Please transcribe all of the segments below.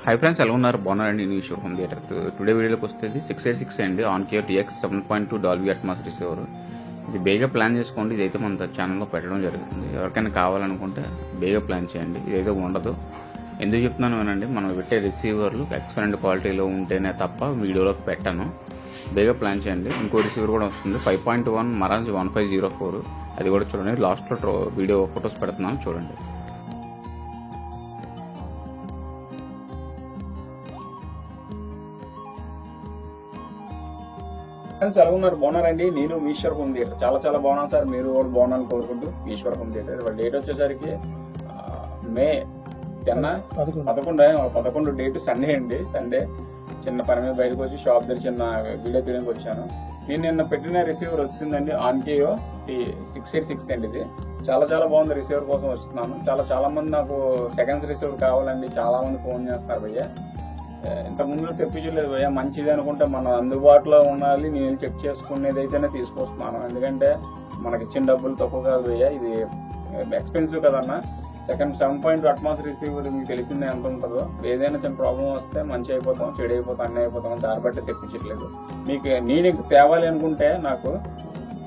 Hi friends, ఎలా ఉన్నారు? బాగున్నారండి. నేను ఈశ్వర్ హోమ్ థియేటర్. టుడే వీడియోలోకి వస్తుంది 686 అండి, ఆన్కియో టీఎక్స్ 7.2 డాల్బీ అట్మాస్ రిసీవర్. ఇది బేగా ప్లాన్ చేసుకోండి. ఇదైతే మన ఛానల్లో పెట్టడం జరుగుతుంది. ఎవరికైనా కావాలనుకుంటే బేగా ప్లాన్ చేయండి. ఇదైతే ఉండదు. ఎందుకు చెప్తున్నాను అనండి, మనం పెట్టే రిసీవర్లు ఎక్సలెంట్ క్వాలిటీలో ఉంటేనే తప్ప వీడియోలోకి పెట్టాను. బేగా ప్లాన్ చేయండి. ఇంకో రిసీవర్ కూడా వస్తుంది 5.1 మరాజ్ 1504. అది కూడా చూడండి. లాస్ట్లో వీడియో ఫొటోస్ పెడుతున్నాను, చూడండి. ఎలా ఉన్నారు? బాగున్నారండి. నేను ఈశ్వర్ హోమ్ థియేటర్ చాలా బాగున్నాను సార్. మీరు కూడా బాగున్నాను కోరుకుంటూ ఈశ్వర్ హోమ్ థియేటర్. వాళ్ళ డేట్ వచ్చేసరికి మే 11 డేట్ సండే అండి. సండే చిన్న పని మీద బయటకు వచ్చి షాప్ దగ్గర చిన్న వీడియో తీయడానికి వచ్చాను. నేను నిన్న పెట్టిన రిసీవర్ వచ్చిందండి, ఆన్కియో 686 అండి. ఇది చాలా బాగుంది. రిసీవర్ కోసం వస్తున్నాను. చాలా మంది నాకు సెకండ్స్ రిసీవర్ కావాలండి, చాలా మంది ఫోన్ చేస్తున్నారు. భయ్య ఇంత ముందు తెప్పించలేదు భయ్య, మంచిది అనుకుంటే మన అందుబాటులో ఉండాలి, నేను చెక్ చేసుకునేది అయితేనే తీసుకొస్తున్నాను. ఎందుకంటే మనకి ఇచ్చిన డబ్బులు తక్కువ కాదు భయ్య, ఇది ఎక్స్పెన్సివ్ కదన్నా. సెకండ్ 7.2 అట్మాస్ రిసీవర్ మీకు తెలిసిందే ఎంత ఉంటుందో. ఏదైనా చిన్న ప్రాబ్లం వస్తే మంచి అయిపోతాం, చెడు అయిపోతాం, అన్నీ అయిపోతాం. దాన్ని బట్టి తెప్పించట్లేదు. మీకు నేను తేవాలి అనుకుంటే నాకు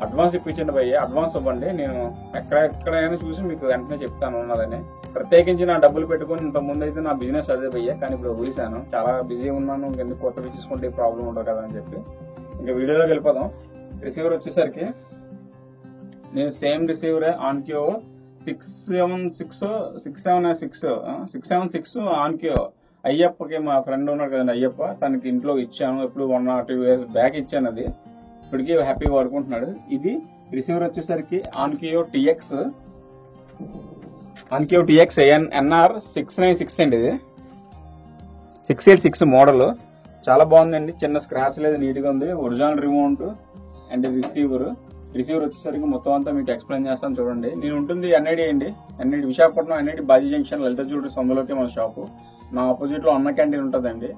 అడ్వాన్స్ ఇప్పించండి భయ్య, అడ్వాన్స్ ఇవ్వండి. నేను ఎక్కడైనా చూసి మీకు వెంటనే చెప్తాను ఉన్నదని. ప్రత్యేకించి నా డబ్బులు పెట్టుకుని ఇంత ముందు అయితే నా బిజినెస్ అదే భయ్య, కానీ ఇప్పుడు వదిలేశాను. చాలా బిజీ ఉన్నాను. ఇంకెందుకు కొత్తవి తీసుకుంటే ప్రాబ్లం ఉండదు కదా అని చెప్పి ఇంకా వీడియోలోకి వెళ్ళిపోదాం. రిసీవర్ వచ్చేసరికి నేను సేమ్ రిసీవరే, ఆన్కియో 676 ఆన్కియో. అయ్యప్పకి మా ఫ్రెండ్ ఉన్నాడు కదండి, అయ్యప్ప, తనకి ఇంట్లో ఇచ్చాను. ఎప్పుడు 1 or 2 years బ్యాక్ ఇచ్చాను. అది ఇప్పటికీ హ్యాపీగా వాడుకుంటున్నాడు. ఇది రిసీవర్ వచ్చేసరికి ఆన్కియో టీఎక్స్ NR 696 అండి. ఇది 686 మోడల్. చాలా బాగుందండి. చిన్న స్క్రాచ్ లేదు, నీట్ గా ఉంది. ఒరిజినల్ రిమోట్ అండ్ రిసీవర్ వచ్చేసరికి మొత్తం అంతా మీకు ఎక్స్ప్లెయిన్ చేస్తాను, చూడండి. నేను ఉంటుంది ఎన్ఐడి అండి, NID Visakhapatnam, NID Baji junction, Lalitha jewelleries అందులోకి మన షాపు. నా ఆపోజిట్ లో అన్న క్యాంటీన్ ఉంటుందండి.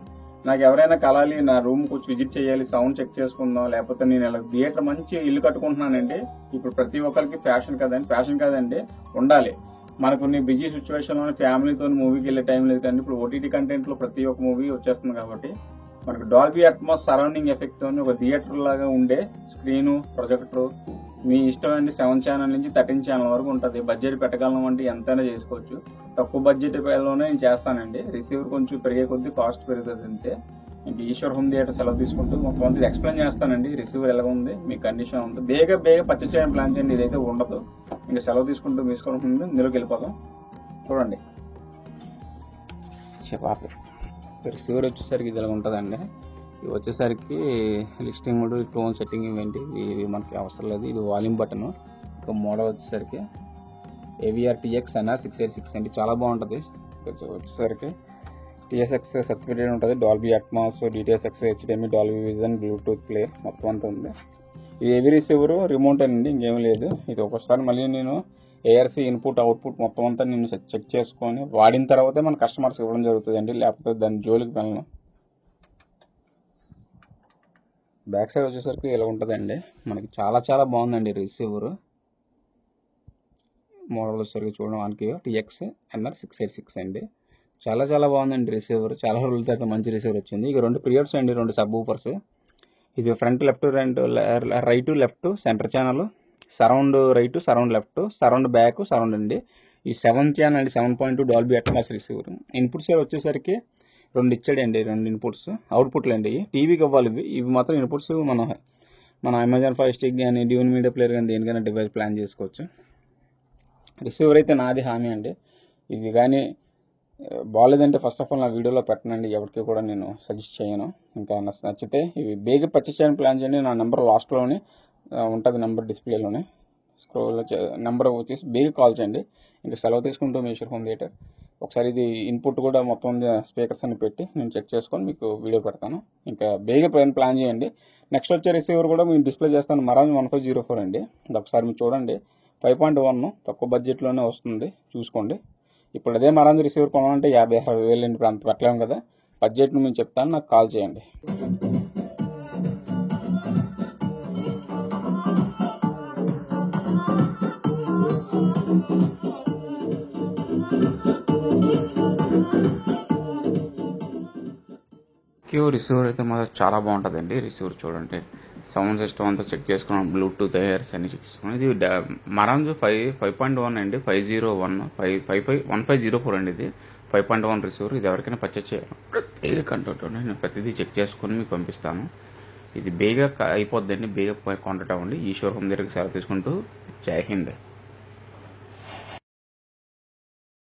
నాకు ఎవరైనా కలాలి, నా రూమ్ వచ్చి విజిట్ చేయాలి, సౌండ్ చెక్ చేసుకుందాం, లేకపోతే నేను ఇలా థియేటర్ మంచి ఇల్లు కట్టుకుంటున్నానండి. ఇప్పుడు ప్రతి ఒక్కరికి ఫ్యాషన్ కాదండి, ఉండాలి. మనకు బిజీ సిచ్యువేషన్ లో ఫ్యామిలీతో మూవీకి వెళ్ళే టైం లేదు, కానీ ఇప్పుడు ఓటీటీ కంటెంట్ లో ప్రతి ఒక్క మూవీ వచ్చేస్తుంది కాబట్టి మనకు డాల్బీ అట్మాస్ సరౌండింగ్ ఎఫెక్ట్ తో ఒక థియేటర్ లాగా ఉండే స్క్రీను, ప్రొజెక్టర్, మీ ఇష్టం అండి. 7 ఛానల్ నుంచి 13 ఛానల్ వరకు ఉంటుంది. బడ్జెట్ పెట్టగలం అంటే ఎంతైనా చేసుకోవచ్చు. తక్కువ బడ్జెట్ లోనే నేను చేస్తానండి. రిసీవర్ కొంచెం పెరిగే కొద్దీ కాస్ట్ పెరుగుతుంది అంతే. ఇంక ఈశ్వర్ హోమ్ థియేటర్ సెలవు తీసుకుంటూ మొత్తం అంతా ఎక్స్ప్లెయిన్ చేస్తానండి. రిసీవర్ ఎలా ఉంది, మీ కండిషన్ ఉంది, బేగా పర్చేస్ చేయడం ప్లాన్ చేయండి. ఇదైతే ఉండదు. ఇంకా సెలవు తీసుకుంటూ తీసుకుంటుంది. ఇందులోకి వెళ్ళిపోదాం, చూడండి. రిసీవర్ వచ్చేసరికి ఇది ఇలా ఉంటుందండి. ఇవి వచ్చేసరికి లిస్టింగ్ మోడ్, టోన్ సెట్టింగ్, ఇవేంటి ఇవి మనకి అవసరం లేదు. ఇది వాల్యూమ్ బటన్. ఒక మోడల్ వచ్చేసరికి AVR TX NR 686 అండి. చాలా బాగుంటుంది. వచ్చేసరికి TSX సర్టిఫికేట్ ఉంటుంది. Dolby Atmos, DTSX, HDMI, Dolby vision, Bluetooth play మొత్తం అంతా ఉంది. ఇది ఏవి రిసీవర్ రిమోట్ అండి, ఇంకేం లేదు. ఇది ఒకసారి మళ్ళీ నేను ARC ఇన్పుట్ అవుట్పుట్ మొత్తం అంతా నేను చెక్ చేసుకొని వాడిన తర్వాతే మన కస్టమర్స్ ఇవ్వడం జరుగుతుంది అండి, లేకపోతే దాని జోలికి వెళ్ళను. బ్యాక్ సైడ్ వచ్చేసరికి ఇలా ఉంటుందండి. మనకి చాలా బాగుందండి రిసీవర్. మోడల్ వచ్చేసరికి చూడడం ఆన్కియో TX NR 686 అండి. చాలా బాగుందండి రిసీవర్. చాలా రోజుల తర్వాత మంచి రిసీవర్ వచ్చింది. ఇక 2 ప్రియర్స్ అండి, 2 సబ్ ఊఫర్స్. ఇది front left, right left, centre channel, surround right, surround left, surround back, surround అండి. ఈ 7 ఛానల్ అండి, 7.2 డాల్బీ అట్మాస్ రిసీవర్. ఇన్పుట్స్ వచ్చేసరికి 2 ఇచ్చాడండి, 2 ఇన్పుట్స్. అవుట్పుట్లు అండి, టీవీకి ఇవ్వాలి. ఇవి మాత్రం ఇన్పుట్స్ మన అమెజాన్ ఫైర్ స్టిక్ కానీ, డ్యూన్ మీడియా ప్లేయర్ కానీ, దేనికైనా డివైస్ ప్లాన్ చేసుకోవచ్చు. రిసీవర్ అయితే నాది హామీ అండి. ఇది కానీ బాగాలేదంటే ఫస్ట్ ఆఫ్ ఆల్ నా వీడియోలో పెట్టనండి, ఎవరికి కూడా నేను సజెస్ట్ చేయను. ఇంకా నచ్చితే ఇవి బేగా పర్చేస్ చేయడానికి ప్లాన్ చేయండి. నా నెంబర్ లాస్ట్లోనే ఉంటుంది, నెంబర్ డిస్ప్లేలోనే స్క్రోల్ నెంబర్ వచ్చేసి బేగా కాల్ చేయండి. ఇంకా సెలవు తీసుకుంటూ ఈశ్వర్ హోమ్ థియేటర్. ఒకసారి ఇది ఇన్పుట్ కూడా మొత్తం స్పీకర్స్ అని పెట్టి నేను చెక్ చేసుకొని మీకు వీడియో పెడతాను. ఇంకా బేగా ప్లాన్ చేయండి. నెక్స్ట్ వచ్చే రిసీవర్ కూడా మీరు డిస్ప్లే చేస్తాను, మరాజ్ 1504 అండి. అది ఒకసారి మీరు చూడండి. 5.1 తక్కువ బడ్జెట్లోనే వస్తుంది, చూసుకోండి. ఇప్పుడు అదే మరాజ్ రిసీవర్ కొనాలంటే 50-60 వేలు అండి. ఇప్పుడు అంత పెట్టలేము కదా. బడ్జెట్ను మేము చెప్తాను, నాకు కాల్ చేయండి. ఆన్క్యూ రిసీవర్ అయితే మాత్రం చాలా బాగుంటుందండి. రిసీవర్ చూడండి, సౌండ్ సిస్టమ్ అంతా చెక్ చేసుకున్నాం, బ్లూటూత్ ఇయర్స్ అన్ని చెక్ చేసుకున్నాం. ఇది మరాంజు 5.1 అండి, 1504 అండి. ఇది 5.1 రిసీవర్. ఇది ఎవరికైనా పర్చేస్ చేయాలి కంటెంట్ నేను ప్రతిదీ చెక్ చేసుకుని మీకు పంపిస్తాను. ఇది బేగా అయిపోద్దండి, బేగా కాంటాక్ట్ అవ్వండి. ఈశ్వర్ హోమ్ దగ్గరికి సెలవు తీసుకుంటూ జై హింద్.